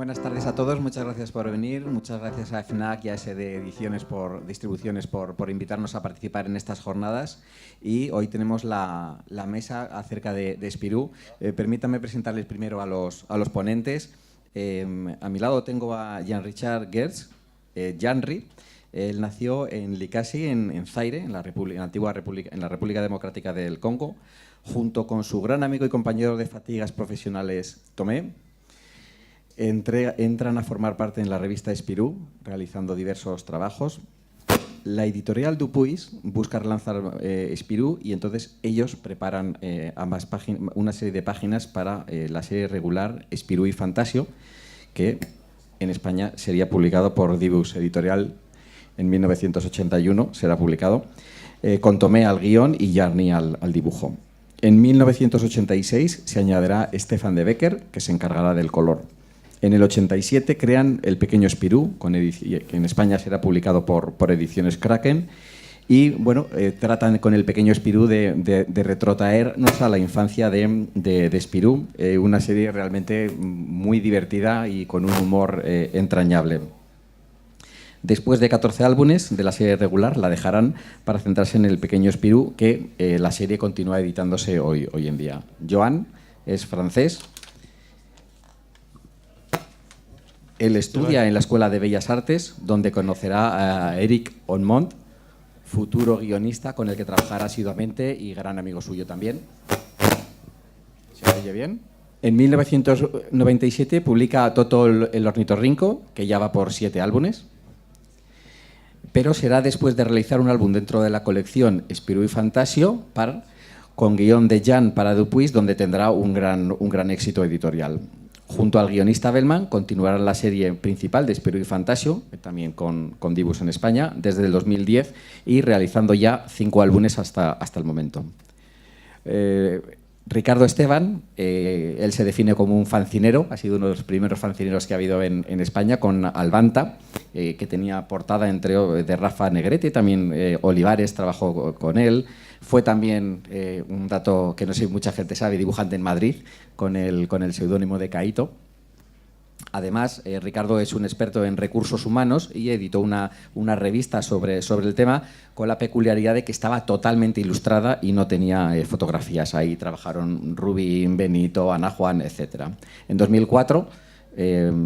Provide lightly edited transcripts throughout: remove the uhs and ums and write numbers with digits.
Buenas tardes a todos, muchas gracias por venir, muchas gracias a FNAC y a SD Ediciones Distribuciones por invitarnos a participar en estas jornadas. Y hoy tenemos la mesa acerca de Spirou. Permítanme presentarles primero a los ponentes. A mi lado tengo a Jean-Richard Gertz, Janri. Él nació en Likasi, en Zaire, en la antigua República Democrática del Congo, junto con su gran amigo y compañero de fatigas profesionales Tomé. Entran a formar parte en la revista Spirou, realizando diversos trabajos. La editorial Dupuis busca relanzar Spirou y entonces ellos preparan una serie de páginas para la serie regular Spirou y Fantasio, que en España sería publicado por Dibus Editorial en 1981, será publicado, con Tomé al guión y Jarny al dibujo. En 1986 se añadirá Stefan de Becker, que se encargará del color. En el 87 crean El Pequeño Spirou, que en España será publicado por Ediciones Kraken. Y bueno, tratan con El Pequeño Spirou de retrotraernos a la infancia de Spirou, una serie realmente muy divertida y con un humor entrañable. Después de 14 álbumes de la serie regular, la dejarán para centrarse en El Pequeño Spirou, que la serie continúa editándose hoy en día. Joan es francés. Él estudia en la Escuela de Bellas Artes, donde conocerá a Eric Onmont, futuro guionista con el que trabajará asiduamente y gran amigo suyo también. ¿Se oye bien? En 1997 publica Toto el ornitorrinco, que ya va por 7 álbumes, pero será después de realizar un álbum dentro de la colección Spirou y Fantasio, con guión de Jan para Dupuis, donde tendrá un gran éxito editorial. Junto al guionista Bellman continuará la serie principal de Spirou y Fantasio, también con Dibus en España, desde el 2010 y realizando ya 5 álbumes hasta el momento. Ricardo Esteban, él se define como un fancinero, ha sido uno de los primeros fancineros que ha habido en España, con Albanta, que tenía portada de Rafa Negrete, también Olivares trabajó con él. Fue también, un dato que no sé si mucha gente sabe, dibujante en Madrid, con el seudónimo de Caíto. Además, Ricardo es un experto en recursos humanos y editó una revista sobre el tema, con la peculiaridad de que estaba totalmente ilustrada y no tenía fotografías. Ahí trabajaron Rubín, Benito, Ana Juan, etc. En 2004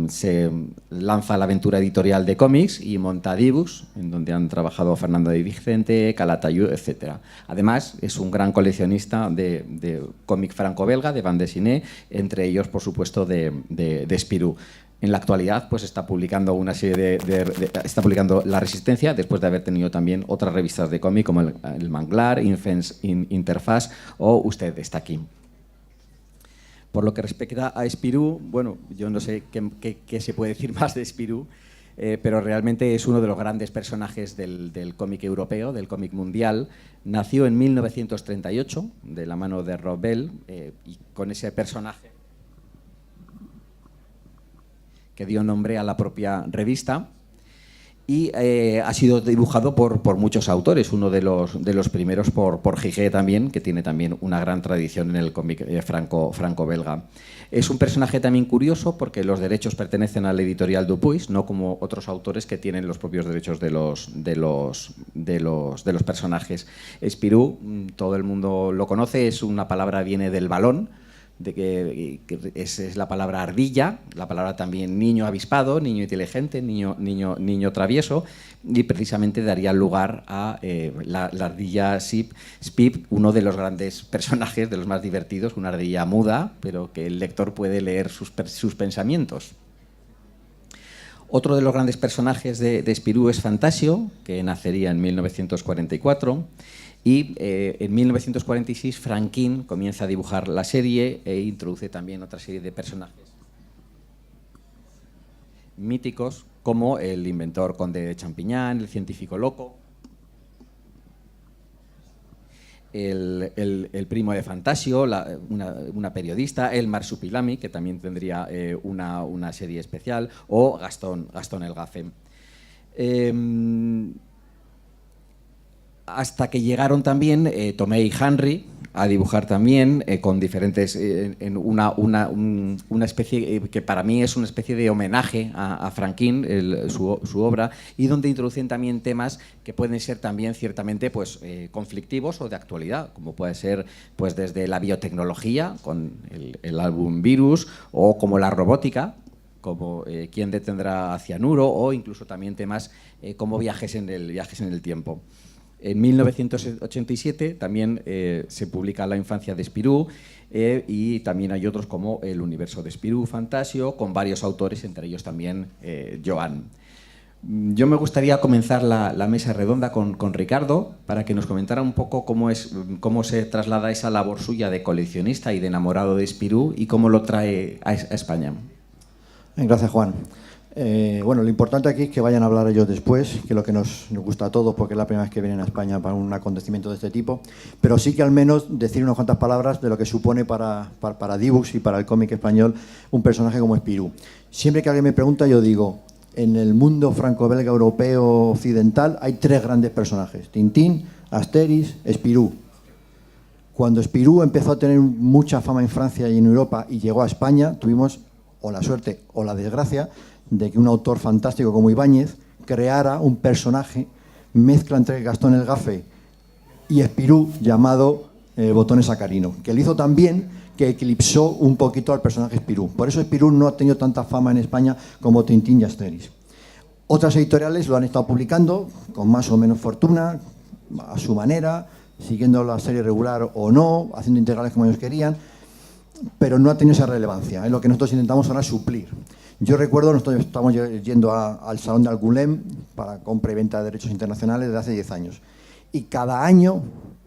se lanza la aventura editorial de cómics y monta Dibus, en donde han trabajado Fernando de Vicente, Calatayud, etc. Además, es un gran coleccionista de cómic franco-belga, de bande dessinée, entre ellos, por supuesto, de Spirou. En la actualidad, pues está publicando una serie está publicando La Resistencia, después de haber tenido también otras revistas de cómic como el Manglar, Interfaz o Usted está aquí. Por lo que respecta a Spirou, bueno, yo no sé qué se puede decir más de Spirou, pero realmente es uno de los grandes personajes del cómic europeo, del cómic mundial. Nació en 1938, de la mano de Rob Bell, y con ese personaje que dio nombre a la propia revista. Y ha sido dibujado por muchos autores, uno de los primeros por Giguet también, que tiene también una gran tradición en el cómic franco-belga. Es un personaje también curioso porque los derechos pertenecen a la editorial Dupuis, no como otros autores que tienen los propios derechos de los personajes. Spirou, todo el mundo lo conoce, una palabra viene del balón, que es la palabra ardilla, la palabra también niño avispado, niño inteligente, niño travieso, y precisamente daría lugar a la ardilla Spip, uno de los grandes personajes, de los más divertidos, una ardilla muda, pero que el lector puede leer sus pensamientos. Otro de los grandes personajes de Spirou es Fantasio, que nacería en 1944. Y en 1946 Franquin comienza a dibujar la serie e introduce también otra serie de personajes míticos, como el inventor conde de Champiñán, el científico loco, el primo de Fantasio, una periodista, el Marsupilami, que también tendría una serie especial, o Gastón el Gafe. Hasta que llegaron también Tomé y Henry a dibujar también con diferentes, en una especie que para mí es una especie de homenaje a Franquin, su obra, y donde introducen también temas que pueden ser también ciertamente pues, conflictivos o de actualidad, como puede ser pues, desde la biotecnología, con el álbum Virus, o como la robótica, como quién detendrá a Cianuro, o incluso también temas como viajes en el tiempo. En 1987 también se publica La infancia de Spirou y también hay otros como El universo de Spirou, Fantasio, con varios autores, entre ellos también Joan. Yo me gustaría comenzar la mesa redonda con Ricardo para que nos comentara un poco cómo se traslada esa labor suya de coleccionista y de enamorado de Spirou y cómo lo trae a España. Gracias, Juan. Bueno, lo importante aquí es que vayan a hablar ellos después, que es lo que nos gusta a todos, porque es la primera vez que vienen a España para un acontecimiento de este tipo, pero sí que al menos decir unas cuantas palabras de lo que supone para Dibux y para el cómic español un personaje como Spirou. Siempre que alguien me pregunta, yo digo, en el mundo franco-belga, europeo, occidental, hay tres grandes personajes: Tintín, Asterix, Spirou. Cuando Spirou empezó a tener mucha fama en Francia y en Europa y llegó a España, tuvimos o la suerte o la desgracia de que un autor fantástico como Ibáñez creara un personaje mezcla entre Gastón el Gafe y Spirou llamado Botones Sacarino, que lo hizo tan bien que eclipsó un poquito al personaje Spirou. Por eso Spirou no ha tenido tanta fama en España como Tintín y Asterix. Otras editoriales lo han estado publicando con más o menos fortuna, a su manera, siguiendo la serie regular o no, haciendo integrales como ellos querían, pero no ha tenido esa relevancia. Es lo que nosotros intentamos ahora suplir. Yo recuerdo, nosotros estamos yendo al Salón de Angoulême para compra y venta de derechos internacionales desde hace 10 años. Y cada año,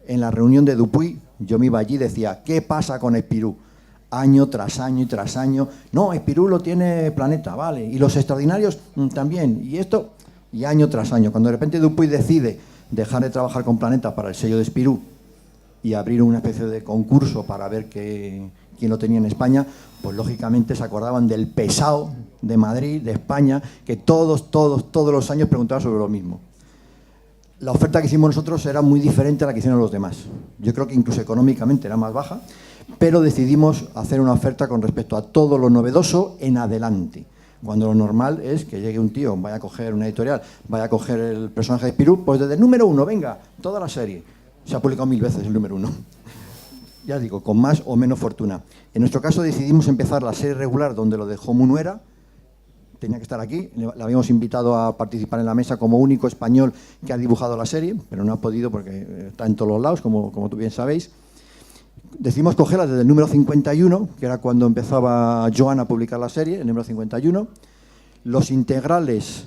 en la reunión de Dupuy, yo me iba allí y decía, ¿qué pasa con Spirou? Año tras año y tras año. No, Spirou lo tiene Planeta, vale. Y los extraordinarios también. Y esto, y año tras año. Cuando de repente Dupuy decide dejar de trabajar con Planeta para el sello de Spirou y abrir una especie de concurso para ver quién lo tenía en España, pues lógicamente se acordaban del pesado de Madrid, de España, que todos los años preguntaban sobre lo mismo. La oferta que hicimos nosotros era muy diferente a la que hicieron los demás. Yo creo que incluso económicamente era más baja, pero decidimos hacer una oferta con respecto a todo lo novedoso en adelante. Cuando lo normal es que llegue un tío, vaya a coger una editorial, vaya a coger el personaje de Spirou, pues desde el número 1, venga, toda la serie. Se ha publicado 1000 veces el número 1. Ya digo, con más o menos fortuna. En nuestro caso decidimos empezar la serie regular donde lo dejó Munuera. Tenía que estar aquí, le habíamos invitado a participar en la mesa como único español que ha dibujado la serie, pero no ha podido porque está en todos los lados, como tú bien sabéis. Decidimos cogerla desde el número 51, que era cuando empezaba Joan a publicar la serie, el número 51. Los integrales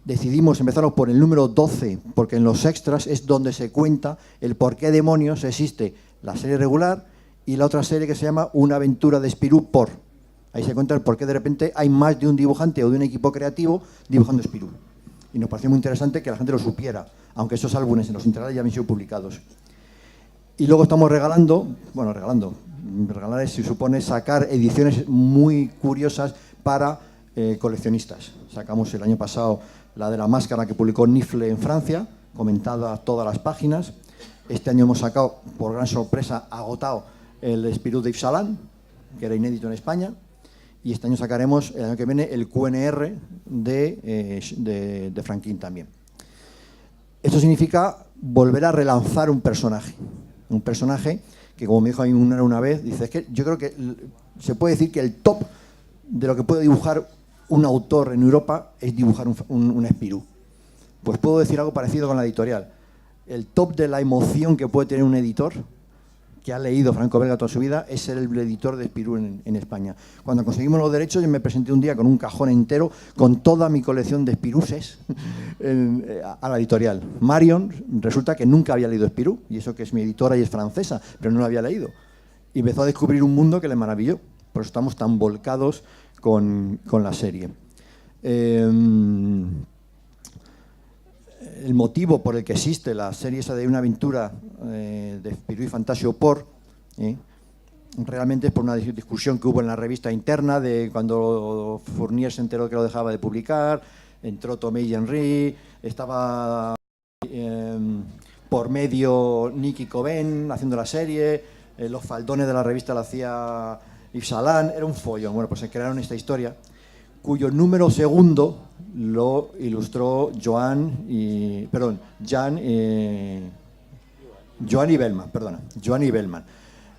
decidimos empezarlos por el número 12, porque en los extras es donde se cuenta el por qué demonios existe la serie regular y la otra serie que se llama Una aventura de Spirou por. Ahí se cuenta el por qué de repente hay más de un dibujante o de un equipo creativo dibujando Spirou. Y nos pareció muy interesante que la gente lo supiera, aunque esos álbumes en los integrales ya habían sido publicados. Y luego estamos regalar se supone sacar ediciones muy curiosas para coleccionistas. Sacamos el año pasado la de la máscara que publicó Nifle en Francia, comentada a todas las páginas. Este año hemos sacado, por gran sorpresa, agotado el Spirou de Yves Salant, que era inédito en España. Y este año sacaremos, el año que viene, el QNR de Franquin también. Esto significa volver a relanzar un personaje. Un personaje que, como me dijo a mí una vez, dice, es que yo creo que se puede decir que el top de lo que puede dibujar un autor en Europa es dibujar un Spirou. Pues puedo decir algo parecido con la editorial. El top de la emoción que puede tener un editor que ha leído franco-belga toda su vida es ser el editor de Spirou en España. Cuando conseguimos los derechos, yo me presenté un día con un cajón entero con toda mi colección de Spirouses a la editorial. Marion resulta que nunca había leído Spirou, y eso que es mi editora y es francesa, pero no lo había leído. Y empezó a descubrir un mundo que le maravilló. Por eso estamos tan volcados con la serie. El motivo por el que existe la serie esa de Una aventura de Spirou y Fantasio por, realmente es por una discusión que hubo en la revista interna de cuando Fournier se enteró que lo dejaba de publicar, entró Tomé y Henry, estaba por medio Nicky Coben haciendo la serie, los faldones de la revista la hacía Yves Salan, era un follón. Bueno, pues se crearon esta historia, cuyo número segundo lo ilustró Joan y Bellman.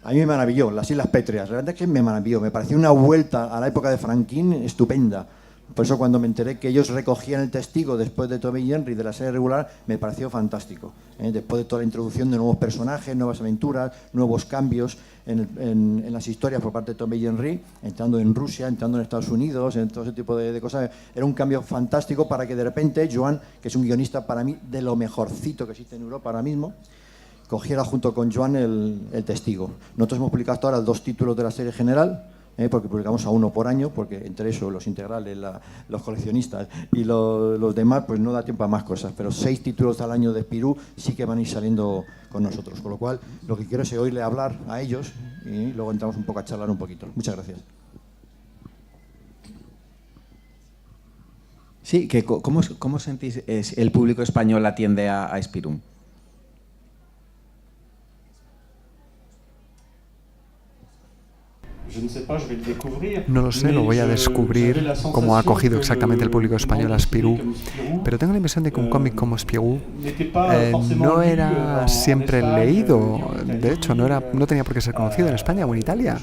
A mí me maravilló, las Islas Pétreas, la verdad es que me maravilló, me pareció una vuelta a la época de Franquin estupenda. Por eso cuando me enteré que ellos recogían el testigo después de Tom y Jerry de la serie regular, me pareció fantástico. Después de toda la introducción de nuevos personajes, nuevas aventuras, nuevos cambios en las historias por parte de Tom y Jerry, entrando en Rusia, entrando en Estados Unidos, en todo ese tipo de cosas, era un cambio fantástico para que de repente Joan, que es un guionista para mí de lo mejorcito que existe en Europa ahora mismo, cogiera junto con Joan el testigo. Nosotros hemos publicado hasta ahora 2 títulos de la serie general, porque publicamos a 1 por año, porque entre eso, los integrales, los coleccionistas y los demás, pues no da tiempo a más cosas, pero 6 títulos al año de Spirou sí que van a ir saliendo con nosotros, con lo cual lo que quiero es oírle hablar a ellos y luego entramos un poco a charlar un poquito. Muchas gracias. Sí, ¿cómo sentís el público español atiende a Spirou? No lo sé, lo voy a descubrir cómo ha acogido exactamente el público español a Spirou, pero tengo la impresión de que un cómic como Spirou no era siempre leído. De hecho, no tenía por qué ser conocido en España o en Italia.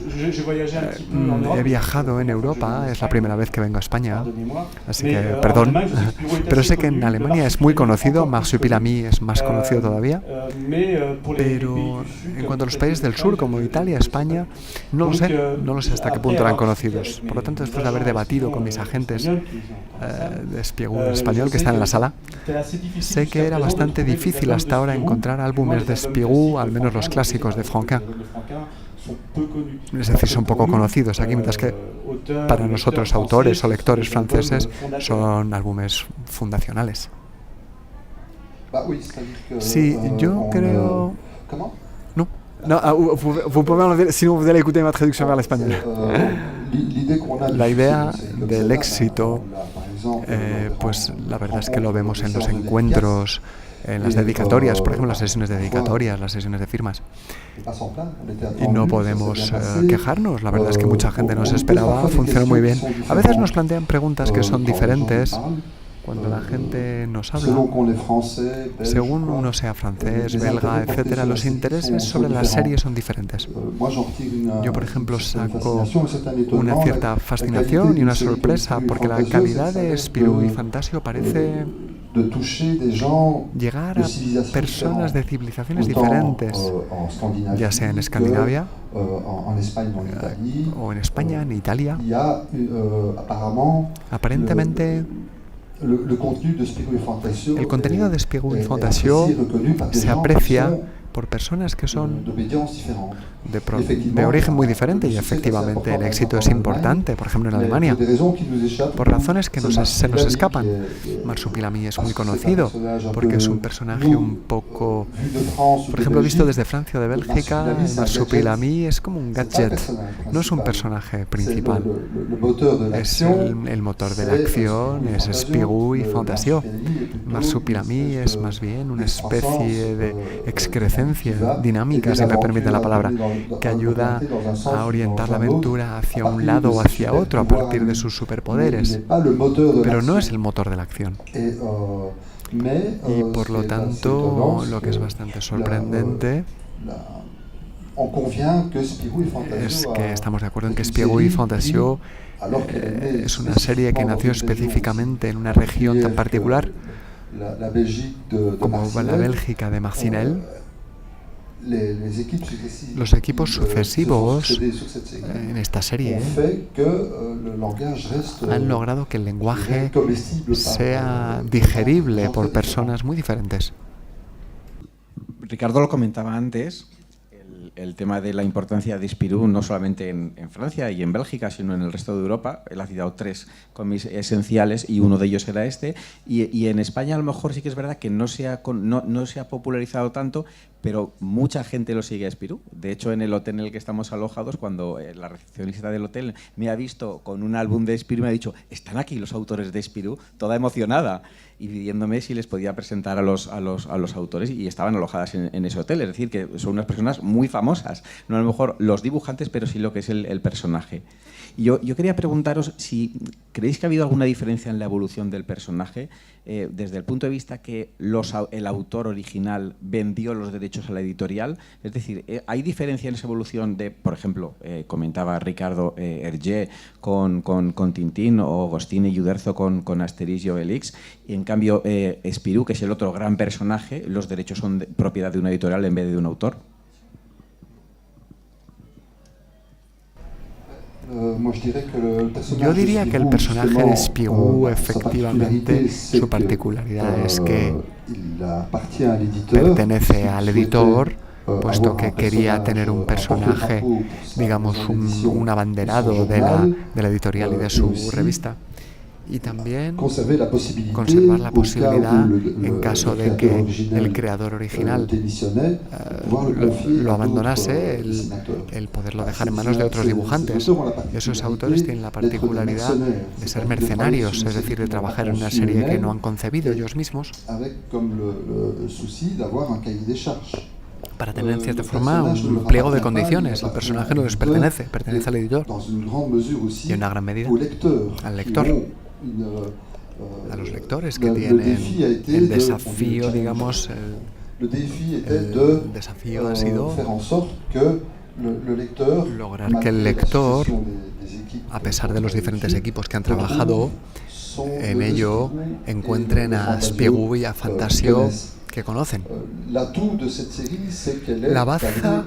He viajado en Europa, es la primera vez que vengo a España, así que perdón, pero sé que en Alemania es muy conocido, Marsupilami es más conocido todavía, pero en cuanto a los países del sur, como Italia, España, no lo sé hasta qué punto eran conocidos. Por lo tanto, después de haber debatido con mis agentes de Spirou en español que están en la sala, sé que era bastante difícil hasta ahora encontrar álbumes de Spirou, al menos los clásicos de Franquin. Es decir, son poco conocidos aquí, mientras que para nosotros, autores o lectores franceses, son álbumes fundacionales. Sí, yo creo... No. No, vous pouvez enlever, sinon vous allez écouter ma traducción vers l'espagnol. La idea del éxito, pues la verdad es que lo vemos en los encuentros, en las dedicatorias, por ejemplo, las sesiones de dedicatorias, las sesiones de firmas. Y no podemos quejarnos, la verdad es que mucha gente nos esperaba, funcionó muy bien. A veces nos plantean preguntas que son diferentes. Cuando la gente nos habla, según uno sea francés, belga, etcétera, los intereses sobre la serie son diferentes. Yo, por ejemplo, saco una cierta fascinación y una sorpresa porque la calidad de Spirou y Fantasio parece llegar a personas de civilizaciones diferentes, ya sea en Escandinavia o en España, en Italia. Aparentemente, el contenido de Spirou y Fantasio se aprecia por personas que son de origen muy diferente y efectivamente el éxito es importante, por ejemplo en Alemania, por razones que se nos escapan. Marsupilami es muy conocido porque es un personaje un poco, por ejemplo, visto desde Francia o de Bélgica, Marsupilami es como un gadget, no es un personaje principal, es el motor de la acción, es Spirou y Fantasio. Marsupilami es más bien una especie de excrecencia dinámica, si me permite la palabra, que ayuda a orientar la aventura hacia un lado o hacia otro a partir de sus superpoderes, pero no es el motor de la acción. Y por lo tanto, lo que es bastante sorprendente es que estamos de acuerdo en que Spirou y Fantasio es una serie que nació específicamente en una región tan particular como la Bélgica de Marcinelle. Los equipos sucesivos en esta serie han logrado que el lenguaje sea digerible por personas muy diferentes. Ricardo lo comentaba antes, el tema de la importancia de Spirou, no solamente en Francia y en Bélgica, sino en el resto de Europa. Él ha citado 3 cómics esenciales y uno de ellos era este. Y en España a lo mejor sí que es verdad que no se ha popularizado tanto, pero mucha gente lo sigue a Spirou. De hecho, en el hotel en el que estamos alojados, cuando la recepcionista del hotel me ha visto con un álbum de Spirou, me ha dicho, ¿están aquí los autores de Spirou? Toda emocionada y pidiéndome si les podía presentar a los autores, y estaban alojadas en ese hotel. Es decir, que son unas personas muy famosas, no a lo mejor los dibujantes, pero sí lo que es el personaje. Y yo quería preguntaros si creéis que ha habido alguna diferencia en la evolución del personaje, desde el punto de vista que el autor original vendió los derechos a la editorial. Es decir, ¿hay diferencia en esa evolución de, por ejemplo, comentaba Ricardo, Hergé con Tintín, o Agostini y Uderzo con Asterix y Obelix, y en cambio Spirou, que es el otro gran personaje, los derechos son propiedad de una editorial en vez de un autor? Yo diría que el personaje de Spirou, efectivamente, su particularidad es que pertenece al editor, puesto que quería tener un personaje, digamos, un abanderado de la editorial y de su revista. Y también conservar la posibilidad, en caso de que el creador original lo abandonase, el poderlo dejar en manos de otros dibujantes. Esos autores tienen la particularidad de ser mercenarios, es decir, de trabajar en una serie que no han concebido ellos mismos, para tener en cierta forma un pliego de condiciones. El personaje no les pertenece, pertenece al editor y en una gran medida al lector, a los lectores, que tienen el desafío, digamos, el desafío ha sido lograr que el lector, a pesar de los diferentes equipos que han trabajado en ello, encuentren a Spirou y a Fantasio que conocen. La baza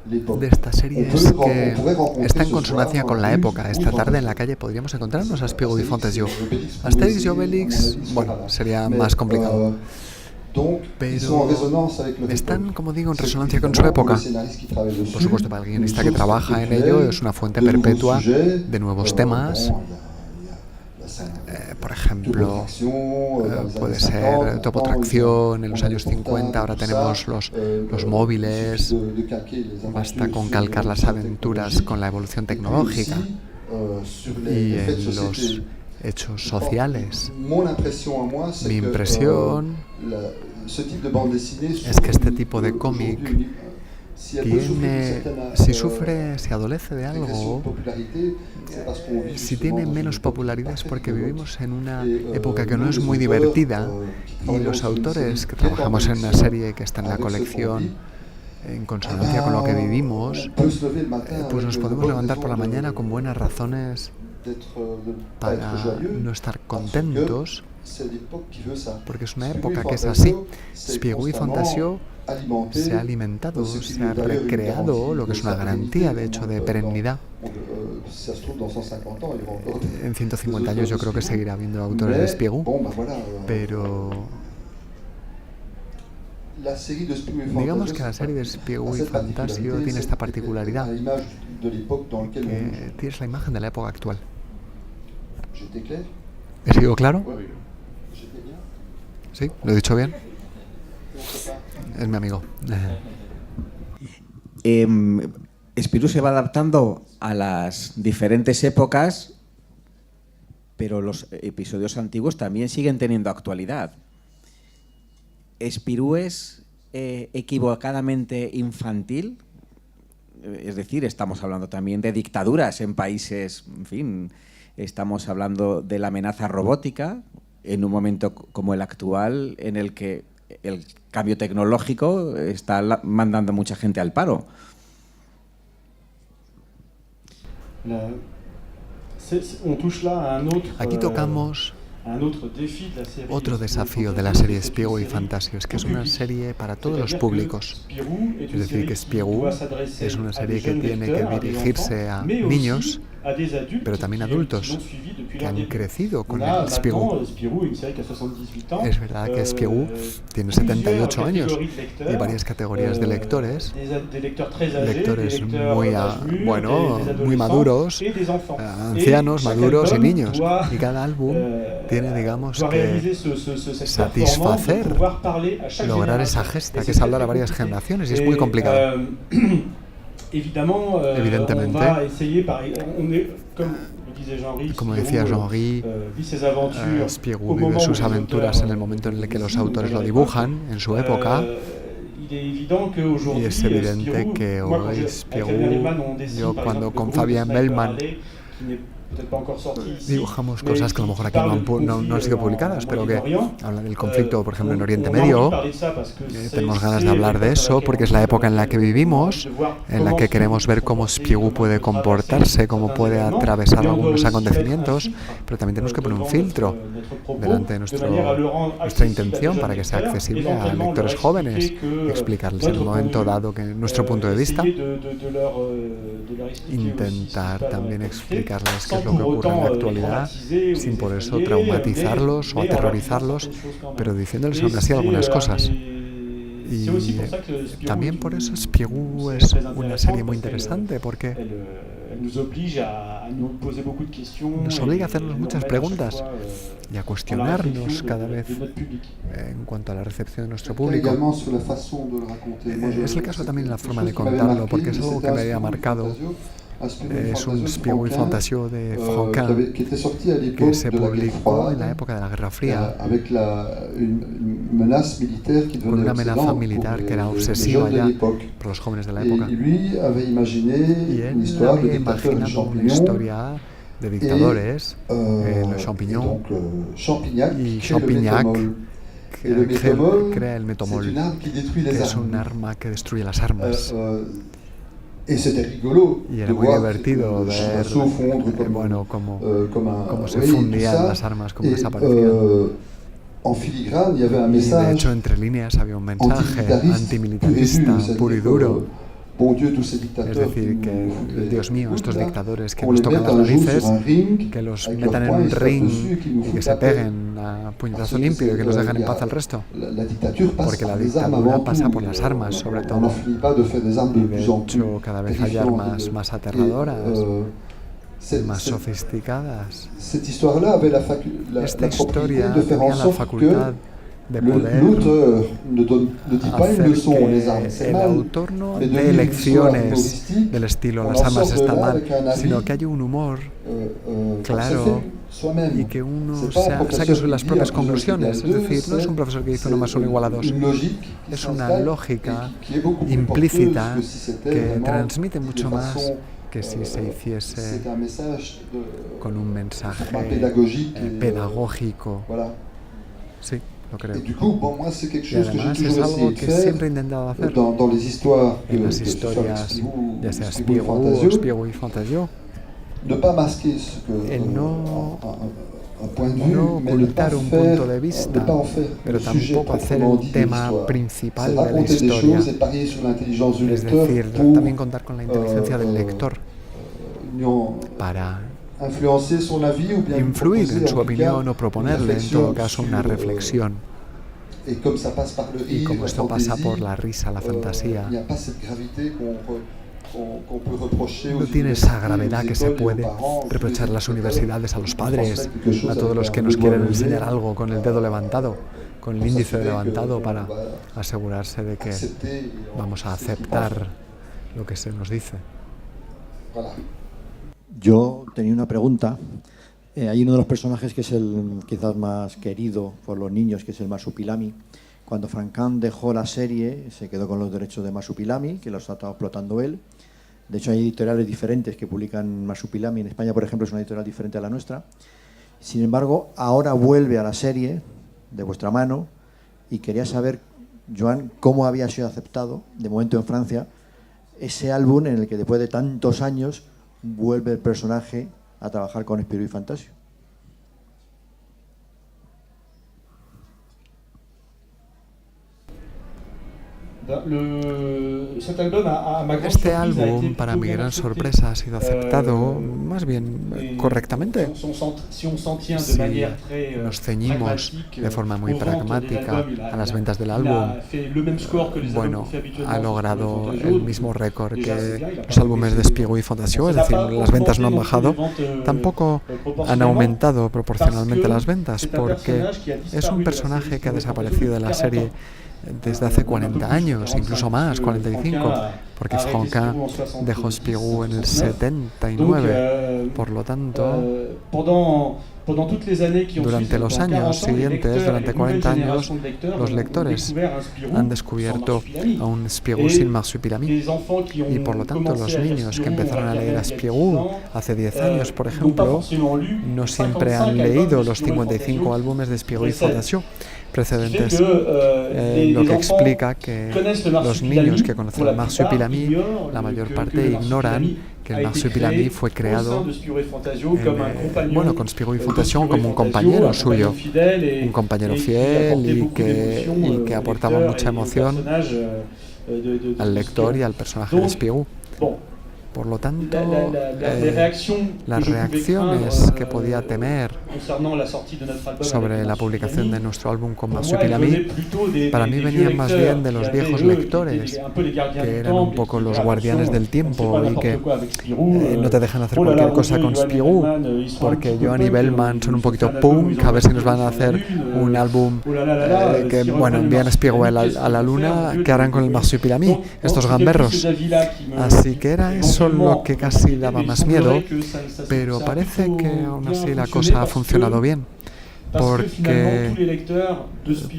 de esta serie es que está en consonancia con la época. Esta tarde en la calle podríamos encontrarnos a Spirou y Fantasio. Asterix y Obelix, bueno, sería más complicado, pero están, como digo, en resonancia con su época. Por supuesto, para el guionista que trabaja en ello es una fuente perpetua de nuevos temas. Por ejemplo, puede ser topotracción en los años 50, ahora tenemos los móviles, basta con calcar las aventuras con la evolución tecnológica, y en los hechos sociales. Mi impresión es que este tipo de cómic tiene, si adolece de algo, si tiene menos popularidad, es porque vivimos en una época que no es muy divertida, y los autores que trabajamos en una serie que está en la colección en consonancia con lo que vivimos, pues nos podemos levantar por la mañana con buenas razones para no estar contentos, porque es una época que es así. Spirou y Fantasio se ha alimentado, se ha recreado, lo que es una garantía, de hecho, de perennidad. En 150 años yo creo que seguirá habiendo autores de Spirou, pero digamos que la serie de Spirou y Fantasio tiene esta particularidad, que tienes la imagen de la época actual. ¿He sido claro? ¿Sí? ¿Lo he dicho bien? Es mi amigo. Spirou se va adaptando a las diferentes épocas, pero los episodios antiguos también siguen teniendo actualidad. ¿Spirou es equivocadamente infantil? Es decir, estamos hablando también de dictaduras en países, en fin, estamos hablando de la amenaza robótica en un momento como el actual, en el que el cambio tecnológico está mandando mucha gente al paro. Aquí tocamos otro desafío de la serie Spirou y Fantasio, es que es una serie para todos los públicos. Es decir, que Spirou es una serie que tiene que dirigirse a niños, pero también adultos que han crecido con el Spirou. Es verdad que Spirou tiene 78 años y varias categorías de lectores muy maduros, ancianos, maduros y niños. Y cada álbum tiene, digamos, que satisfacer, lograr esa gesta que es hablar a varias generaciones, y es muy complicado. Evidentemente, como decía Jean-Henri, Spirou vive sus aventuras en el momento en el que los autores lo dibujan, en su época, y es evidente que hoy Spirou, yo cuando con Fabien Bellman dibujamos cosas que a lo mejor aquí no han sido publicadas, pero que hablan del conflicto, por ejemplo, en Oriente Medio. Tenemos ganas de hablar de eso porque es la época en la que vivimos, en la que queremos ver cómo Spirou puede comportarse, cómo puede atravesar algunos acontecimientos, pero también tenemos que poner un filtro delante de nuestra intención para que sea accesible a lectores jóvenes y explicarles en un momento dado que nuestro punto de vista, intentar también explicarles qué es lo que ocurre en la actualidad sin por eso traumatizarlos o aterrorizarlos, pero diciéndoles aún así algunas cosas. Y también por eso Spirou es una serie muy interesante, porque nos obliga a hacernos muchas preguntas y a cuestionarnos cada vez en cuanto a la recepción de nuestro público. Es el caso también de la forma de contarlo, porque es algo que me había marcado. Es un Spirou y Fantasio de Franquin que se publicó en la época de la Guerra Fría, con una amenaza militar que era obsesiva ya por los jóvenes de la época. Y él había imaginado una historia de dictadores, los Champignon y Champignac, que crea el metomol, que es un arma que destruye las armas. Y era muy divertido ver cómo se fundían las armas, cómo desaparecían. Y de hecho, entre líneas había un mensaje antimilitarista, puro y duro. Es decir, que, Dios mío, estos dictadores que nos tocan las narices, que los metan en un ring y que se peguen a puñetazo limpio y que los dejen en paz al resto. Porque la dictadura pasa por las armas, sobre todo. Y de hecho, cada vez hay armas más aterradoras, más sofisticadas. Esta historia tenía la facultad de poder hacer que el autor no dé lecciones del estilo las armas están mal, sino que haya un humor claro y que uno saque las propias conclusiones. Es decir, no es un profesor que dice 1 más 1 igual a 2. Es una lógica implícita que transmite mucho más que si se hiciese con un mensaje pedagógico. Sí. Lo creo. Y además es algo que siempre he intentado hacer en las historias, ya sea Spirou o Spirou y Fantasio, el no ocultar un punto de vista, pero tampoco hacer el tema principal de la historia. Es decir, también contar con la inteligencia del lector para influir en su opinión o proponerle, en todo caso, una reflexión. Y como esto pasa por la risa, la fantasía, no tiene esa gravedad que se puede reprochar a las universidades, a los padres, a todos los que nos quieren enseñar algo con el dedo levantado, con el índice levantado para asegurarse de que vamos a aceptar lo que se nos dice. Yo tenía una pregunta. Hay uno de los personajes que es el quizás más querido por los niños, que es el Masupilami. Cuando Franquin dejó la serie, se quedó con los derechos de Masupilami, que los ha estado explotando él. De hecho, hay editoriales diferentes que publican Masupilami. En España, por ejemplo, es una editorial diferente a la nuestra. Sin embargo, ahora vuelve a la serie de vuestra mano y quería saber, Joan, cómo había sido aceptado, de momento en Francia, ese álbum en el que después de tantos años vuelve el personaje a trabajar con Spirou y Fantasio. Este álbum, para mi gran sorpresa, ha sido aceptado más bien correctamente. Si nos ceñimos de forma muy pragmática a las ventas del álbum, bueno, ha logrado el mismo récord que los álbumes de Spirou y Fondation, es decir, las ventas no han bajado, tampoco han aumentado proporcionalmente las ventas, porque es un personaje que ha desaparecido de la serie desde hace 40 años, incluso más, 45, porque Franquin dejó Spirou en el 79. Por lo tanto, durante los años siguientes, durante 40 años, los lectores han descubierto a un Spirou sin Marsupilami. Y por lo tanto, los niños que empezaron a leer a Spirou hace 10 años, por ejemplo, no siempre han leído los 55 álbumes de Spirou y Fondation precedentes, lo que explica que los niños que conocen el Marsupilami, la mayor parte ignoran que el Marsupilami fue creado con Spirou y Fondation como un compañero suyo, un compañero fiel y que aportaba mucha emoción al lector y al personaje de Spirou. Por lo tanto, las reacciones que podía temer sobre la publicación de nuestro álbum con Marsupilami, para mí venían más bien de los viejos lectores, que eran un poco los guardianes del tiempo y que no te dejan hacer cualquier cosa con Spirou, porque Johan y Bellman son un poquito punk, a ver si nos van a hacer un álbum que, envían a Spirou a la luna, ¿qué harán con el Marsupilami, estos gamberros? Así que era eso lo que casi daba más miedo, pero parece que aún así la cosa ha funcionado bien, porque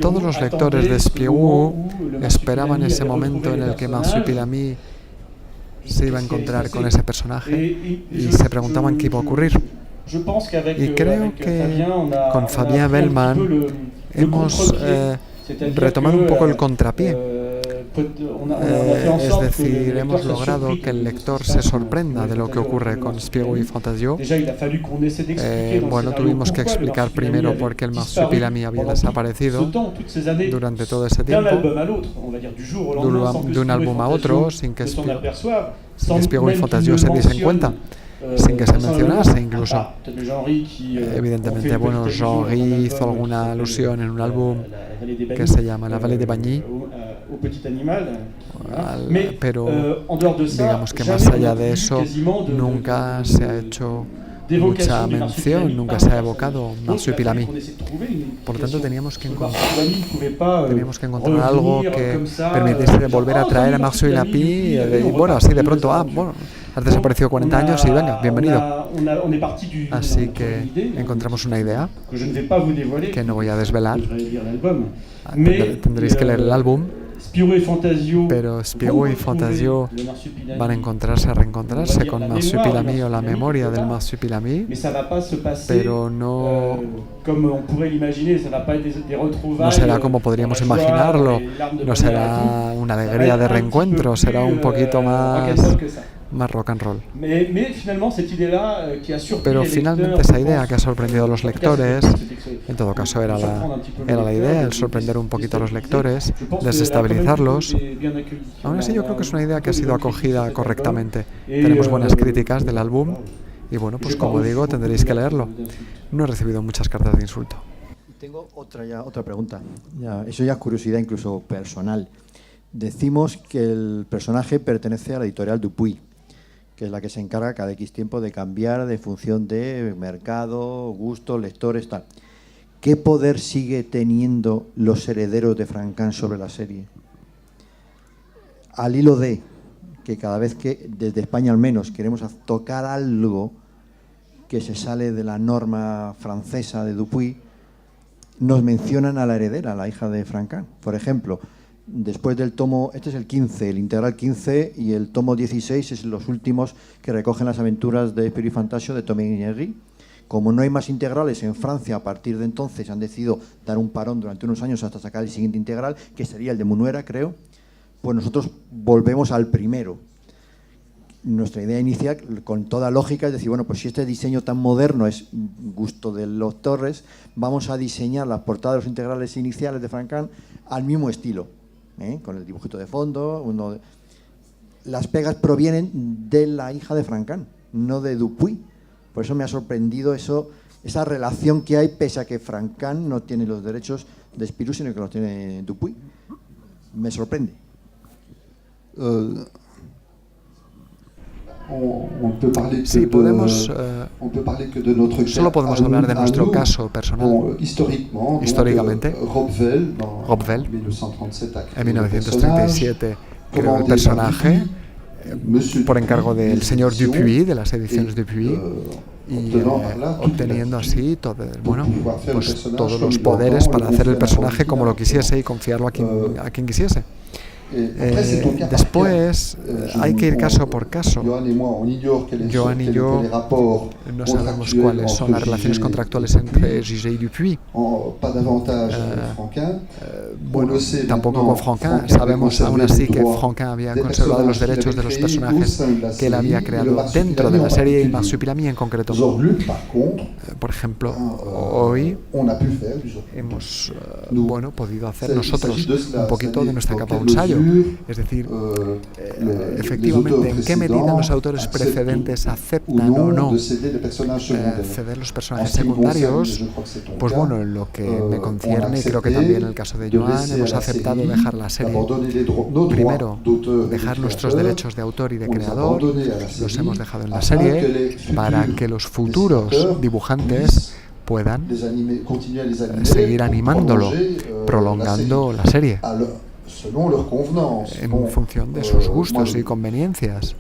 todos los lectores de Spirou esperaban ese momento en el que Marsupilami se iba a encontrar con ese personaje y se preguntaban qué iba a ocurrir. Y creo que con Fabien Bellman hemos retomado un poco el contrapié. Es decir, hemos logrado que el lector se sorprenda de lo que ocurre con Spirou y Fondation. Tuvimos que explicar primero por qué el Marsupilami había desaparecido durante todo ese tiempo, de un álbum a otro, sin que Spirou y Fondation se diesen cuenta, sin que se mencionase incluso. Evidentemente, Jean-Ry hizo alguna alusión en un álbum que se llama La Vallée de Bagny, pero digamos que más allá de eso nunca se ha hecho mucha mención, nunca se ha evocado Marsupilami. Por lo tanto, teníamos que encontrar algo que permitiese volver a traer a Marsupilami y así de pronto, has desaparecido 40 años y venga, bienvenido. Así que encontramos una idea que no voy a desvelar. Tendréis que leer el álbum, pero Spirou y Fondation van a reencontrarse con Marsupilami o la memoria del Marsupilami, pero no será como podríamos imaginarlo, no será una alegría de reencuentro, será un poquito más rock and roll. Pero finalmente esa idea que ha sorprendido a los lectores, en todo caso era la idea, el sorprender un poquito a los lectores, desestabilizarlos. Aún así yo creo que es una idea que ha sido acogida correctamente. Tenemos buenas críticas del álbum y como digo, tendréis que leerlo. No he recibido muchas cartas de insulto. Tengo otra pregunta. Eso ya es curiosidad incluso personal. Decimos que el personaje pertenece a la editorial Dupuy, que es la que se encarga cada X tiempo de cambiar de función de mercado, gusto, lectores, tal. ¿Qué poder sigue teniendo los herederos de Franquin sobre la serie? Al hilo de que cada vez que, desde España al menos, queremos tocar algo que se sale de la norma francesa de Dupuy, nos mencionan a la heredera, a la hija de Franquin. Por ejemplo, después del tomo, este es el 15, el integral 15, y el tomo 16 es los últimos que recogen las aventuras de Spirou y Fondation de Tommy Guigneri. Como no hay más integrales en Francia, a partir de entonces han decidido dar un parón durante unos años hasta sacar el siguiente integral, que sería el de Munuera, creo. Pues nosotros volvemos al primero. Nuestra idea inicial, con toda lógica, es decir, pues si este diseño tan moderno es gusto de los Torres, vamos a diseñar las portadas de los integrales iniciales de Franquin al mismo estilo, con el dibujito de fondo. las pegas provienen de la hija de Franquin, no de Dupuy. Por eso me ha sorprendido esa relación que hay, pese a que Franquin no tiene los derechos de Spirou, sino que los tiene Dupuy. Me sorprende. Sí, podemos, solo podemos hablar de nuestro caso personal. Históricamente, Robvel, en 1937, creó el personaje por encargo del señor Dupuy, de las ediciones Dupuy, y obteniendo así pues todos los poderes para hacer el personaje como lo quisiese y confiarlo a quien quisiese. Después hay que ir caso por caso. Joan y yo no sabemos cuáles son las relaciones contractuales entre Giget y Dupuy. Tampoco con Franquin. Sabemos aún así que Franquin había conservado los derechos de los personajes que él había creado dentro de la serie y Marsupilami en concreto. Por ejemplo, hoy hemos podido hacer nosotros un poquito de nuestra capa un ensayo. Es decir, efectivamente, ¿en qué medida los autores precedentes aceptan o no ceder los personajes secundarios? Pues bueno, en lo que me concierne, y creo que también en el caso de Joan, hemos aceptado dejar la serie. Primero, dejar nuestros derechos de autor y de creador, los hemos dejado en la serie, para que los futuros dibujantes puedan seguir animándolo, prolongando la serie en función de sus gustos y conveniencias.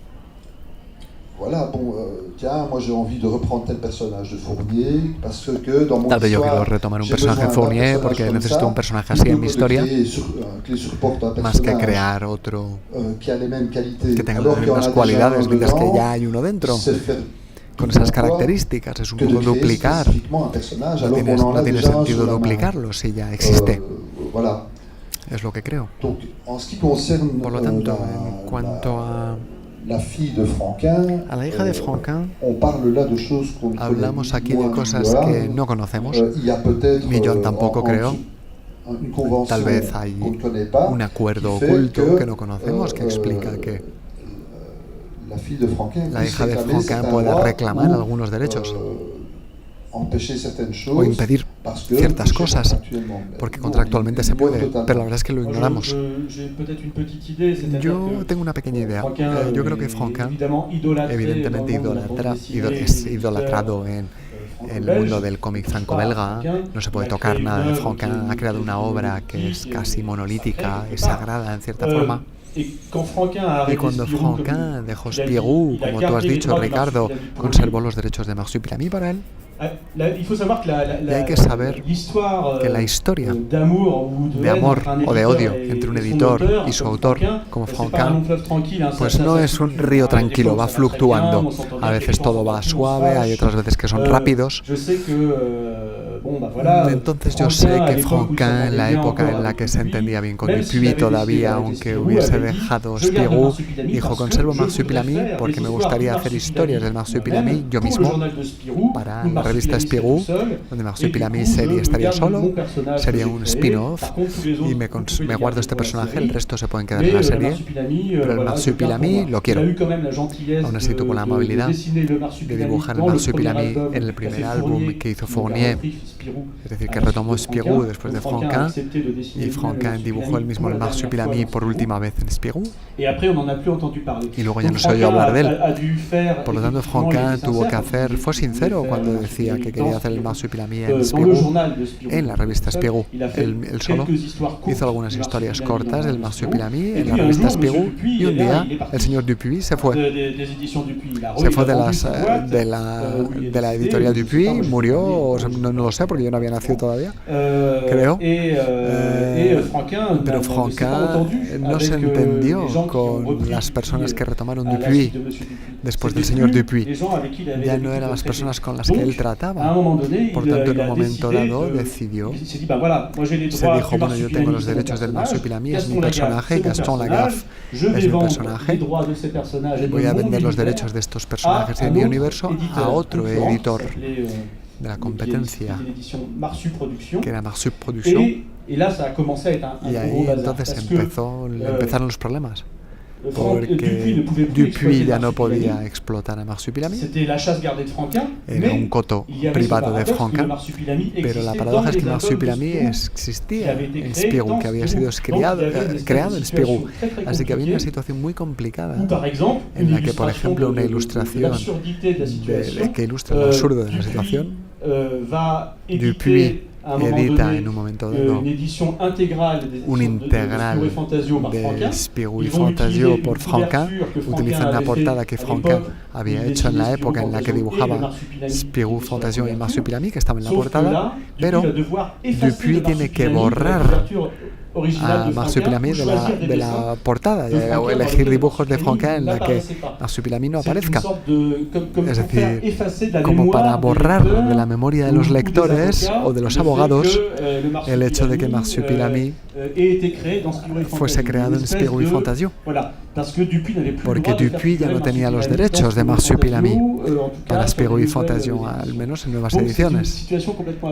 Tal vez yo quiero retomar un personaje de Fournier porque necesito un personaje así en mi historia, más que crear otro que tenga las mismas cualidades, mientras que ya hay uno dentro con esas características. Es un poco duplicar. No tiene sentido duplicarlo si ya existe. Es lo que creo. Por lo tanto, en cuanto a la hija de Franquin, hablamos aquí de cosas que no conocemos, ni Joan tampoco creo. Tal vez hay un acuerdo oculto que no conocemos que explica que la hija de Franquin puede reclamar algunos derechos o impedir ciertas cosas, porque contractualmente se puede, pero la verdad es que lo ignoramos. Yo tengo una pequeña idea. Yo creo que Franquin evidentemente es idolatrado en el mundo del cómic franco-belga. No se puede tocar nada de Franquin. Ha creado una obra que es casi monolítica y sagrada en cierta forma. Y cuando Franquin dejó Spirou, como tú has dicho, Ricardo, conservó los derechos de Marsupilami para él. Y hay que saber que la historia de amor o de odio entre un editor y su autor, como Franquin, pues no es un río tranquilo, va fluctuando. A veces todo va suave, hay otras veces que son rápidos. Entonces yo sé que Franquin, en la época en la que se entendía bien con Dupuy todavía, aunque hubiese dejado Spirou, dijo: conservo Marsupilami porque me gustaría hacer historias del Marsupilami yo mismo para la revista Spirou, donde Marsupilami serie estaría solo, sería un spin-off, y me guardo este personaje, el resto se pueden quedar en la serie, pero el Marsupilami lo quiero. Aún así tuvo la amabilidad de dibujar el Marsupilami en el primer álbum que hizo Fournier, es decir, que retomó Spirou después de Franquin, y Franquin dibujó él mismo el Marsupilami por última vez en Spirou, y luego ya no se oyó hablar de él. Por lo tanto, Franquin tuvo que fue sincero cuando decía que quería hacer el Marsupilami en Spirou, en la revista Spirou. Él solo hizo algunas historias cortas del Marsupilami en la revista Spirou, y un día el señor Dupuy se fue. Se fue de la editorial Dupuy, murió, no lo sé porque yo no había nacido todavía, creo. Pero Franquin no se entendió con las personas que retomaron Dupuy después del señor Dupuy. Ya no eran las personas con las que él trataba. Por tanto, en un momento dado decidió, se dijo: bueno, yo tengo los derechos del Marsupilami, es mi personaje, Gaston Lagaffe es mi personaje, voy a vender los derechos de estos personajes de mi universo a otro editor de la competencia, que era Marsup Production, y ahí entonces empezaron los problemas. porque Dupuy ya no podía explotar a Marsupilami. Era un coto privado de Franquin, pero la paradoja es que Marsupilami existía en Spirou, que había sido creado en Spirou. Así que había una situación muy complicada en la que, por ejemplo, una ilustración que ilustra lo absurdo de la situación, Dupuy edita en un momento dado un integral de Spirou y Fantasio por Franquin, utilizando la portada que Franquin había hecho en la época en la que dibujaba Spirou, Fantasio y Marsupilami, que estaba en la portada, pero Dupuy tiene que borrar a Marsupilami de la portada o elegir dibujos de Franquin en la que Marsupilami no aparezca. Es decir, como para borrar de la memoria de los lectores o de los abogados el hecho de que Marsupilami fuese creado en Spirou y Fantasio. Porque Dupuy ya no tenía los derechos de Marsupilami para Spirou y Fantasio, al menos en nuevas ediciones.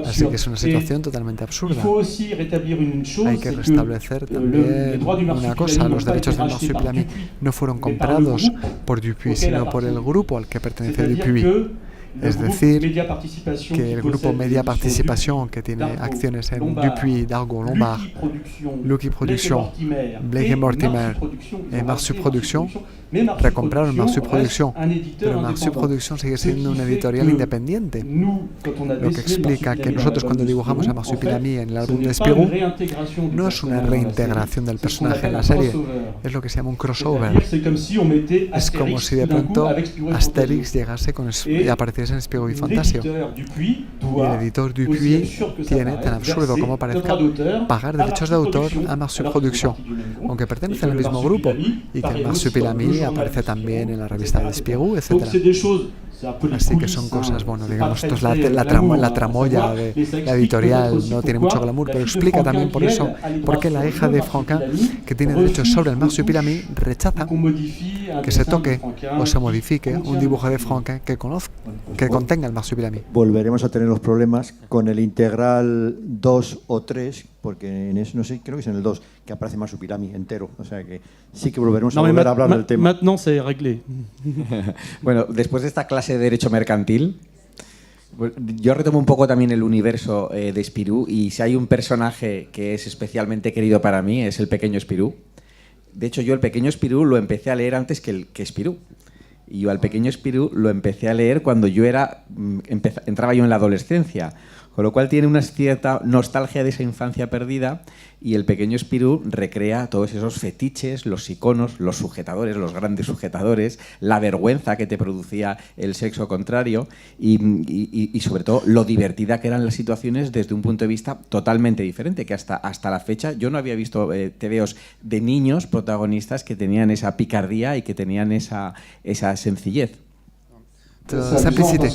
Así que es una situación totalmente absurda. Hay que restablecer también una cosa: los derechos de Marsupilami no fueron comprados por Dupuy, sino por el grupo al que pertenece Dupuy. Es decir, que el grupo Media Participation, que tiene acciones en Dupuy, Dargaud, Lombard, Lucky Production, Blake & Mortimer y Marsu Production, recompraron Marsu Production, pero Marsu Production sigue siendo una editorial independiente, lo que explica que nosotros, cuando dibujamos a Marsupilami en el álbum de Spirou, no es una reintegración del personaje en la serie, es lo que se llama un crossover. Es como si de pronto Asterix llegase y apareciese en Spirou y Fantasio. Y el editor Dupuy tiene, tan absurdo como parezca, pagar derechos de autor a Marsu Production, aunque pertenecen al mismo grupo, y que Marsupilami aparece también en la revista de Spirou, etc. Así que son cosas, bueno, digamos, esto es la tramoya de la editorial, no tiene mucho glamour, pero explica también por eso por qué la hija de Franquin, que tiene derechos sobre el Marsupilami, rechaza que se toque o se modifique un dibujo de Franquin que contenga el Marsupilami. Volveremos a tener los problemas con el integral 2 o 3, porque en eso, no sé, creo que es en el 2, que aparece Marsupilami entero. O sea que sí que volveremos a volver a hablar del tema. Maintenant c'est réglé. Bueno, después de esta clase de derecho mercantil, yo retomo un poco también el universo de Spirou, y si hay un personaje que es especialmente querido para mí es el pequeño Spirou. De hecho, yo el pequeño Spirou lo empecé a leer antes que Spirou. Y yo al pequeño Spirou lo empecé a leer cuando yo entraba yo en la adolescencia, con lo cual tiene una cierta nostalgia de esa infancia perdida, y el pequeño Spirou recrea todos esos fetiches, los iconos, los sujetadores, los grandes sujetadores, la vergüenza que te producía el sexo contrario y sobre todo lo divertida que eran las situaciones desde un punto de vista totalmente diferente, que hasta la fecha yo no había visto tebeos de niños protagonistas que tenían esa picardía y que tenían esa sencillez. Simplicité.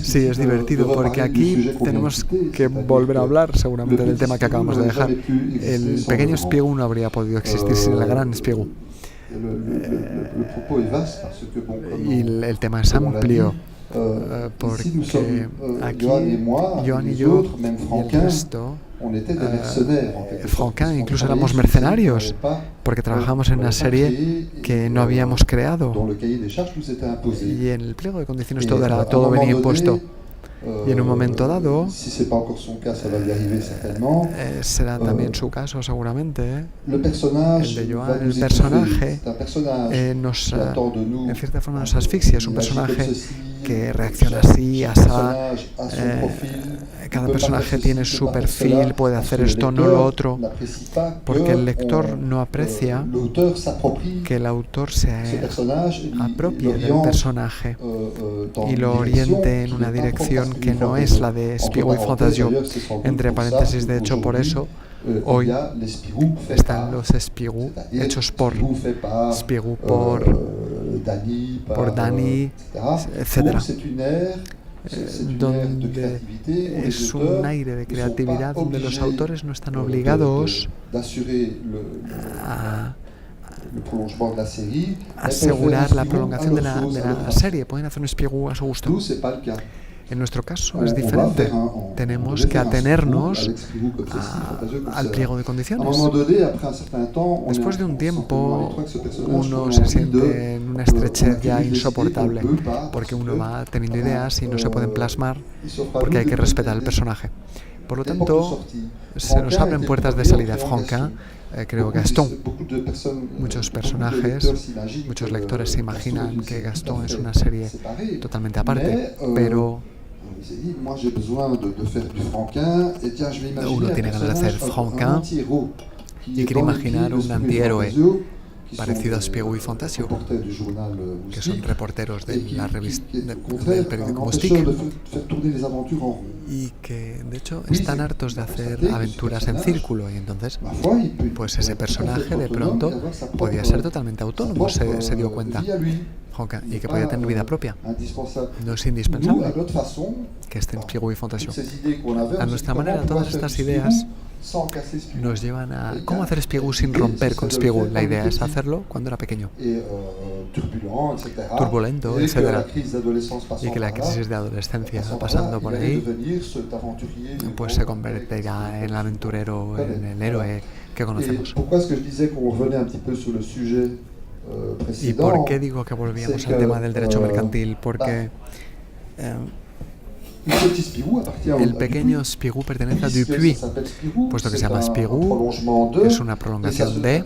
Sí, es divertido porque aquí tenemos que volver a hablar seguramente del tema que acabamos de dejar. El pequeño Spirou no habría podido existir sin el gran Spirou. Y el tema es amplio porque aquí Joan y yo y el resto, Franquin, incluso éramos mercenarios porque trabajamos en una serie que no habíamos creado, y en el pliego de condiciones todo venía impuesto. Y en un momento dado, será también su caso seguramente, el de Joan, el personaje en cierta forma nos asfixia. Es un personaje que reacciona así, asá. Cada personaje tiene su perfil, puede hacer esto, no lo otro, porque el lector no aprecia que el autor se apropie del personaje y lo oriente en una dirección que no es la de Spirou y Fantasio. Entre paréntesis, de hecho, por eso hoy están los Spirou hechos por Spirou, por Dany, etc. Donde es un aire de creatividad donde los autores no están obligados a asegurar la prolongación de la serie. Pueden hacer un Spirou a su gusto. En nuestro caso es diferente. Tenemos que atenernos al pliego de condiciones. Después de un tiempo, uno se siente en una estrechez ya insoportable, porque uno va teniendo ideas y no se pueden plasmar porque hay que respetar al personaje. Por lo tanto, se nos abren puertas de salida. Franquin, creo que Gastón. Muchos personajes, muchos lectores se imaginan que Gastón es una serie totalmente aparte, pero uno tiene ganas de hacer Franquin y quiere imaginar un antihéroe parecido a Spirou y Fantasio, que son reporteros de la revista del periódico Moustique y que de hecho están hartos de hacer aventuras en círculo, y entonces pues ese personaje de pronto podía ser totalmente autónomo, se dio cuenta, y que podía tener vida propia. No es indispensable que esté en Spirou y Fantasio. A nuestra manera, todas estas ideas nos llevan a cómo hacer Spirou sin romper con Spirou. La idea es hacerlo cuando era pequeño, turbulento, etc. Y que la crisis de adolescencia pasando por ahí pues se convertirá en el aventurero, en el héroe que conocemos. ¿Y por qué digo que volvíamos al tema del derecho mercantil? Porque el pequeño Spirou pertenece a Dupuy, puesto que se llama Spirou, es una prolongación de,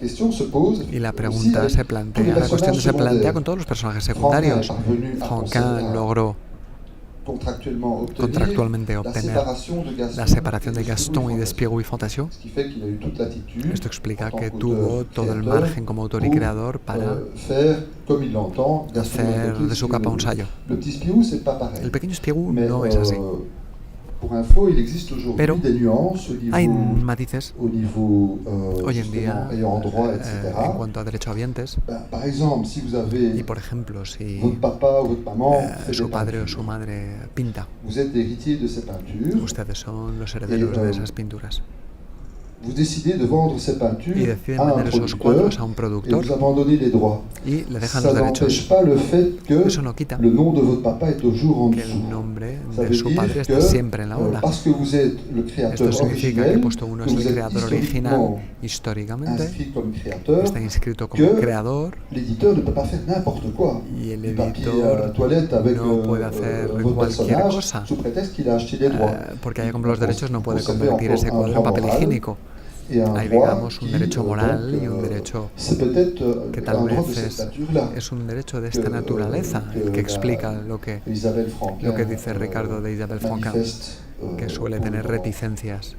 y la pregunta se plantea, la cuestión se plantea con todos los personajes secundarios. Franquin logró contractualmente obtener la separación de Gastón y de Spirou y Fantasio. Esto explica que tuvo todo el margen como autor y creador para hacer de su capa un sayo. El pequeño Spirou no es así. Pero hay matices hoy en día en cuanto a derecho habientes. Y por ejemplo, si su padre o su madre pinta, ustedes son los herederos de esas pinturas. Y deciden vender esos cuadros a un productor y le dejan los derechos. Eso no quita que el nombre de su padre esté siempre en la obra. Esto significa que puesto uno es el creador original históricamente, está inscrito como creador, y el editor no puede hacer cualquier cosa porque haya comprado los derechos, no puede convertir ese cuadro en papel higiénico. Hay, digamos, un derecho moral y un derecho que tal vez es un derecho de esta naturaleza, el que explica lo que dice Ricardo de Isabelle Franquin, que suele tener reticencias.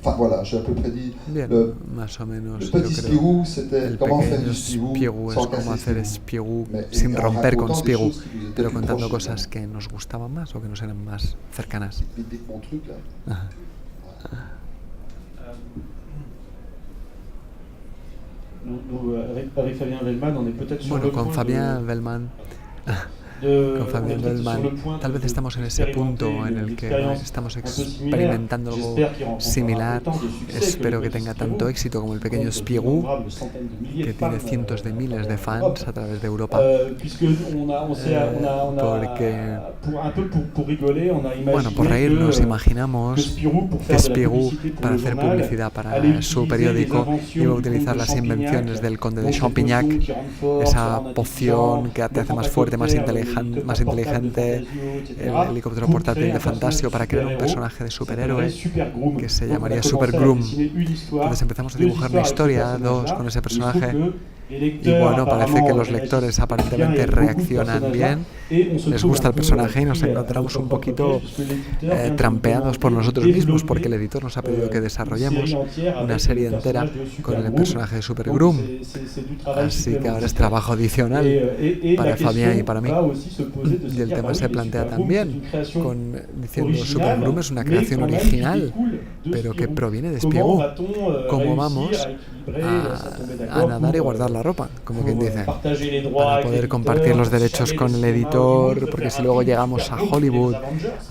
Bien, más o menos, yo creo. El pequeño Spirou es como hacer Spirou sin romper con Spirou, pero contando cosas que nos gustaban más o que nos eran más cercanas. Bueno, con Fabien Bellman, tal vez estamos en ese punto en el que estamos experimentando algo similar. Espero que tenga tanto éxito como el pequeño Spirou, que tiene cientos de miles de fans a través de Europa. Porque, bueno, por reírnos, imaginamos que Spirou, para hacer publicidad para su periódico, iba a utilizar las invenciones del conde de Champignac, esa poción que te hace más fuerte, más inteligente, el helicóptero portátil de Fantasio, para crear un personaje de superhéroe que se llamaría Supergroom. Entonces empezamos a dibujar una historia, con ese personaje. Y bueno, parece que los lectores aparentemente reaccionan bien, les gusta el personaje y nos encontramos un poquito trampeados por nosotros mismos, porque el editor nos ha pedido que desarrollemos una serie entera con el personaje de Supergroom. Así que ahora es trabajo adicional para Fabien y para mí. Y el tema se plantea también diciendo Supergroom es una creación original, pero que proviene de Spirou. ¿Cómo vamos a nadar y guardar la ropa, como quien dice, para poder compartir los derechos con el editor? Porque si luego llegamos a Hollywood,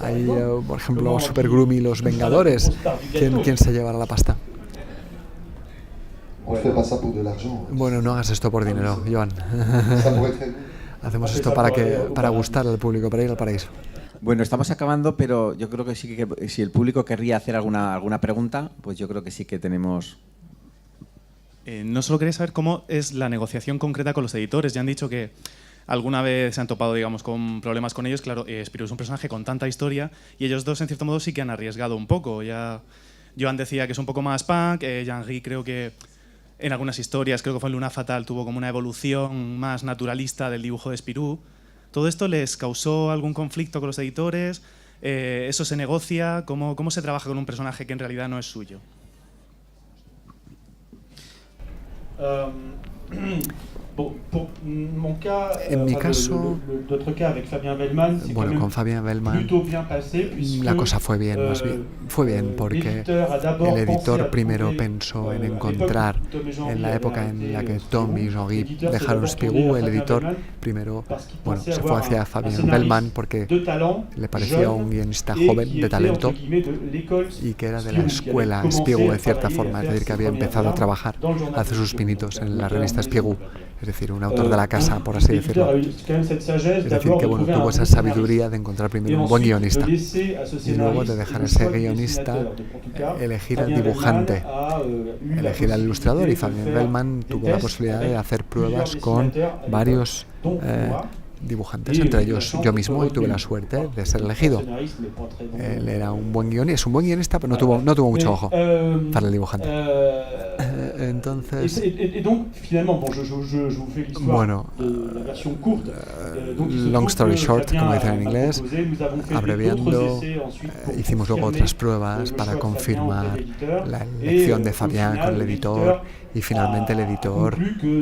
hay, por ejemplo, Supergroom y los Vengadores, ¿quién se llevará la pasta? Bueno, no hagas esto por dinero, Joan. Hacemos esto para gustar al público, para ir al paraíso. Bueno, estamos acabando, pero yo creo que sí que si el público querría hacer alguna pregunta, pues yo creo que sí que tenemos... No solo quería saber cómo es la negociación concreta con los editores. Ya han dicho que alguna vez se han topado, digamos, con problemas con ellos. Claro, Spirou es un personaje con tanta historia y ellos dos, en cierto modo, sí que han arriesgado un poco. Ya Joan decía que es un poco más punk, Jean-Guy creo que en algunas historias, creo que fue en Luna Fatal, tuvo como una evolución más naturalista del dibujo de Spirou. ¿Todo esto les causó algún conflicto con los editores? ¿Eso se negocia? ¿Cómo se trabaja con un personaje que en realidad no es suyo? En mi caso, bueno, con Fabien Bellman la cosa fue bien, más bien. Fue bien porque el editor primero pensó en encontrar, en la época en la que Tom y Jean-Guy dejaron Spirou, el editor primero, bueno, se fue hacia Fabien Bellman porque le parecía un guionista joven, de talento, y que era de la escuela Spirou en cierta forma, es decir, que había empezado a trabajar, a hacer sus pinitos en la revista Spirou. Es decir, un autor de la casa, por así decirlo. Es decir, que bueno, tuvo esa sabiduría de encontrar primero un buen guionista y luego de dejar a ese guionista elegir al dibujante, elegir al ilustrador. Y Fabien Bellman tuvo la posibilidad de hacer pruebas con varios dibujantes, entre ellos yo mismo, y tuve la suerte de ser elegido. Él era un buen guionista, es un buen guionista, pero no tuvo mucho ojo para el dibujante. Entonces, bueno, long story short, como dicen en inglés, abreviando, hicimos luego otras pruebas para confirmar la elección de Fabien con el editor, y finalmente el editor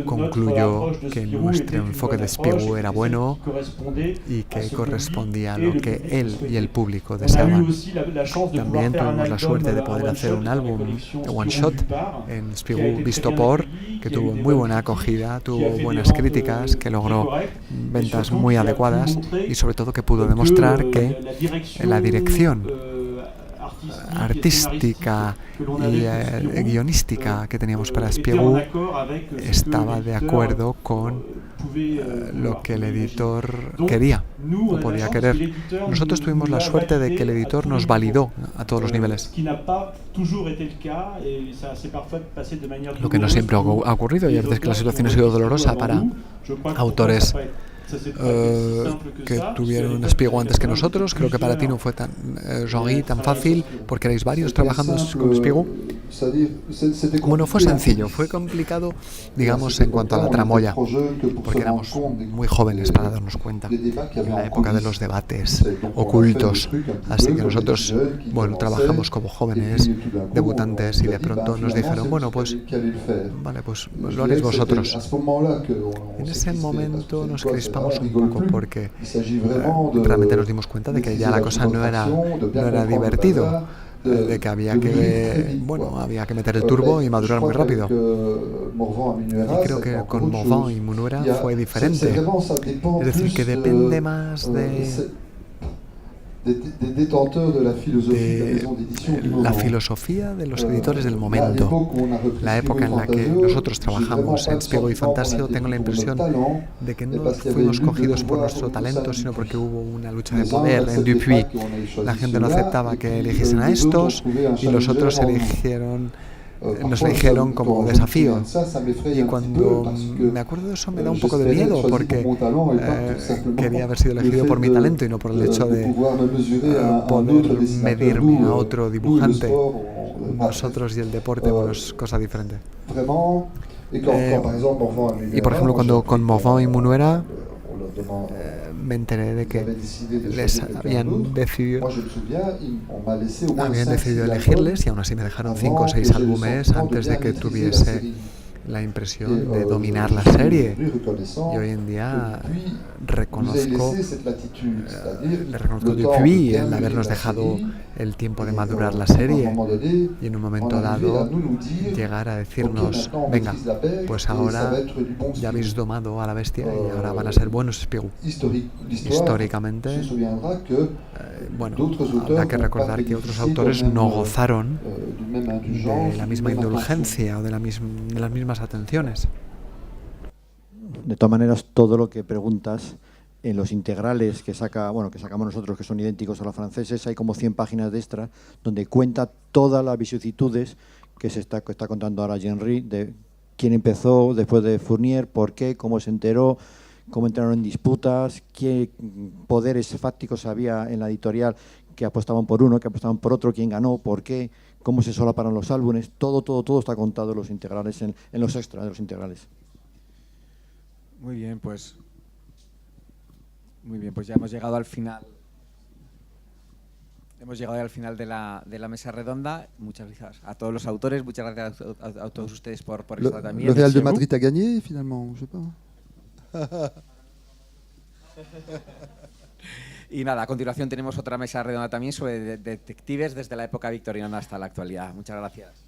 concluyó que nuestro enfoque de Spirou era bueno y que correspondía a lo que él y el público deseaban. También tuvimos la suerte de poder hacer un álbum one shot en Spirou Visto Por, que tuvo muy buena acogida, tuvo buenas críticas, que logró ventas muy adecuadas y sobre todo que pudo demostrar que la dirección artística y guionística que teníamos para Spirou estaba de acuerdo con lo que el editor quería o podía querer. Nosotros tuvimos la suerte de que el editor nos validó a todos los niveles, lo que no siempre ha ocurrido, y a veces que la situación ha sido dolorosa para autores que tuvieron un Spirou antes que nosotros. Creo que para ti no fue tan Jean-Guy, tan fácil, porque erais varios trabajando con Spirou. Bueno, fue sencillo, fue complicado, digamos, en cuanto a la tramoya, porque éramos muy jóvenes para darnos cuenta, en la época de los debates ocultos. Así que nosotros, bueno, trabajamos como jóvenes, debutantes, y de pronto nos dijeron, bueno, pues, vale, pues lo haréis vosotros. En ese momento nos crispamos un poco porque realmente nos dimos cuenta de que ya la cosa no era divertido, de que había que meter el turbo y madurar muy rápido. Y creo que con Morvan y Munuera fue diferente. Es decir, que depende más de la filosofía de los editores del momento. La época en la que nosotros trabajamos en Spirou y Fantasio, tengo la impresión de que no fuimos cogidos por nuestro talento, sino porque hubo una lucha de poder en Dupuis. La gente no aceptaba que eligiesen a estos y los otros nos eligieron como desafío. Y cuando me acuerdo de eso me da un poco de miedo, porque quería haber sido elegido por mi talento y no por el hecho de poder medirme a otro dibujante. Nosotros y el deporte, bueno, es cosa diferente. Y por ejemplo, cuando con Morvan y Munuera me enteré de que les habían decidido elegirles, y aún así me dejaron 5 o 6 álbumes antes de que tuviese la impresión de dominar la serie. Y hoy en día le reconozco a Dupuis el habernos dejado el tiempo de madurar la serie, y en un momento dado llegar a decirnos, venga, pues ahora ya habéis domado a la bestia y ahora van a ser buenos Spirou. Históricamente, bueno, habrá que recordar que otros autores no gozaron de la misma indulgencia o de las mismas atenciones. De todas maneras, todo lo que preguntas en los integrales que sacamos nosotros, que son idénticos a los franceses, hay como 100 páginas de extra donde cuenta todas las vicisitudes que está contando ahora Jean-Ry, de quién empezó después de Fournier, por qué, cómo se enteró, cómo entraron en disputas, qué poderes fácticos había en la editorial que apostaban por uno, que apostaban por otro, quién ganó, por qué, cómo se solaparon los álbumes. Todo está contado en los integrales, en los extras de los integrales. Muy bien, pues ya hemos llegado al final. Hemos llegado al final de la mesa redonda. Muchas gracias a todos los autores, muchas gracias a todos ustedes por estar también. Le Real de Madrid a gagné, finalement, je sais pas. Y nada, a continuación tenemos otra mesa redonda también sobre detectives desde la época victoriana hasta la actualidad. Muchas gracias.